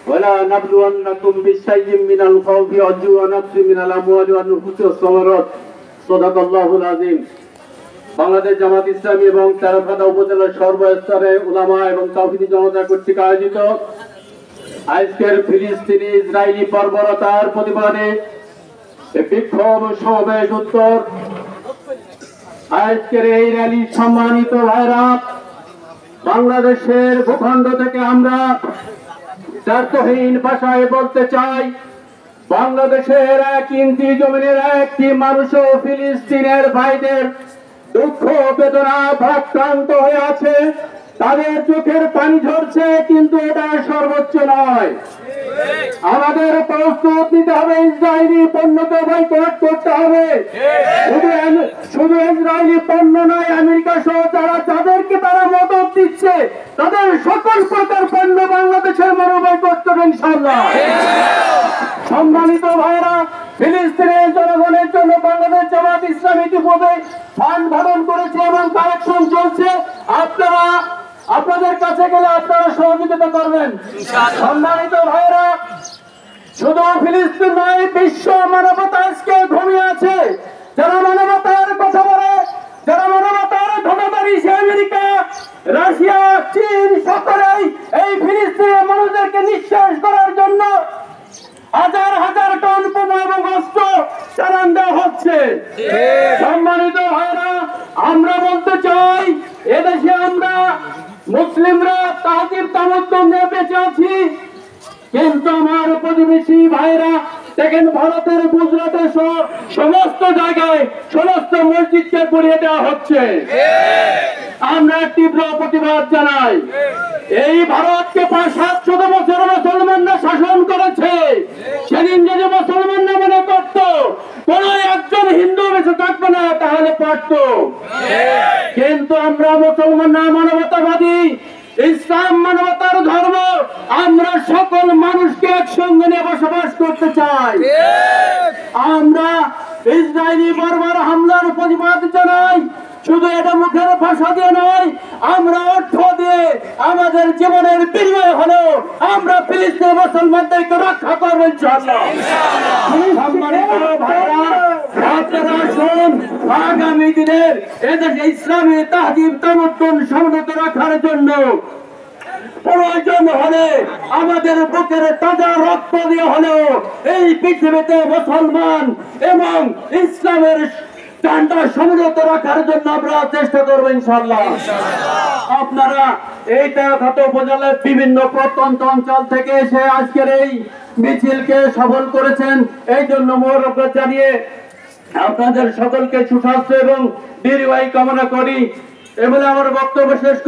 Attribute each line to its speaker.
Speaker 1: ولا نبلونكم بشيء من الخوف والجوع ونقص من الأموال والأنفس والثمرات صدق الله العظيم। বাংলাদেশ জামাত ইসলামী এবং তেরখাদা উপজেলার সর্বস্তরে উলামা এবং তাওহীদি জনতা কর্তৃক আয়োজিত আজকের ফিলিস্তিনি ইসরায়েলি বর্বরতার প্রতিবাদে বিক্ষোভ সমাবেশ উত্তর আজকের এই র্যালি সম্মানিত ভাইরা, বাংলাদেশের ভূখণ্ড থেকে আমরা স্বার্থহীন ভাষায় বলতে চাই, বাংলাদেশের 1 ইঞ্চি জমিনের একটি মানুষও ফিলিস্তিনের ভাইদের দুঃখ বেদনা ভারাক্রান্ত হয়ে আছে। তাদের চোখের পানি ঝরছে, কিন্তু এটা সর্বোচ্চ নয়। আমাদের প্রস্তুত নিতে হবে, ইসরায়েলি পণ্যকে বয়কট করতে হবে। শুধু ইসরায়েলি পণ্য নয়, আমেরিকা সহ যাদেরকে তারা মদত দিচ্ছে তাদের সকল প্রকার পণ্য বাংলাদেশের মানুষ বয়কট করবে ইনশাআল্লাহ। সম্মানিত ভাইরা, ফিলিস্তিনের জনগণের জন্য বাংলাদেশ জামাত ইসলামী ইতিপূর্বে ফান্ড ধারণ করেছে এবং কালেকশন চলছে। আপনাদের কাছে গেলে আপনারা সহযোগিতা করবেন। সম্মানিত ভাইরা, শুধু ফিলিস্তিন নয়, বিশ্ব মানবতা আজকে ঘুমিয়ে আছে। যারা মানবতার কথা বলে, যারা মানবতার ধন্যবাদী, সে আমেরিকা, রাশিয়া, চীন সকলেই এই ফিলিস্তিনের মানুষদেরকে নিঃশ্বাস করার জন্য হাজার হাজার টন বোমা এবং অস্ত্র চালান দেওয়া হচ্ছে। সম্মানিত ভাইরা, আমরা বলতে চাই, এদেশে আমরা মুসলিমরা তাহজিব তামাদ্দুন নিয়ে বেঁচে আছি, কিন্তু আমার প্রতিবেশী ভাইরা দেখেন, ভারতের গুজরাটে সমস্ত জায়গায় সমস্ত মসজিদকে পুড়িয়ে দেওয়া হচ্ছে। আমরা তীব্র প্রতিবাদ জানাই। এই ভারতকে 500-700 বছর মুসলমানরা শাসন করেছে। সেদিন যদি মুসলমানরা মনে করত কোন একজন হিন্দু বেঁচে থাকবে না, তাহলে পারত। কিন্তু আমরা মুসলমানরা মানবতাবাদী, ইসলাম মানবতার ধর্ম, আমরা সকল মানুষকে একসঙ্গে নিয়ে বসবাস করতে চাই। আমরা ইসরায়েলি বর্বর হামলার প্রতিবাদ জানাই। শুধু এটা মুখের ভাষা দিয়ে নয়, আমরা অর্থ দিয়ে, আমাদের জীবনের বিনিময় হলেও আমরা ফিলিস্তিনি মুসলমানদেরকে রক্ষা করবো ইনশাআল্লাহ। সম্মানিত ভাইরা, আপনারা আসুন, আগামী দিনের এদেশে ইসলামী তাহজিব তামাদ্দুন সমুন্নত রাখার জন্য প্রয়োজন হলে আমাদের বুকের তাজা রক্ত দিয়ে হলেও এই পৃথিবীতে মুসলমান এবং ইসলামের ঝান্ডা সমুন্নত রাখার জন্য আমরা চেষ্টা করবো ইনশাআল্লাহ। আপনারা এই তেরখাদা উপজেলার বিভিন্ন প্রত্যন্ত অঞ্চল থেকে এসে আজকের এই মিছিলকে সফল করেছেন, এই জন্য মোবারকবাদ জানিয়ে আপনাদের সকলকে সুস্বাস্থ্য এবং দীর্ঘায়ু কামনা করি। এ বলে আমার বক্তব্য শেষ করি।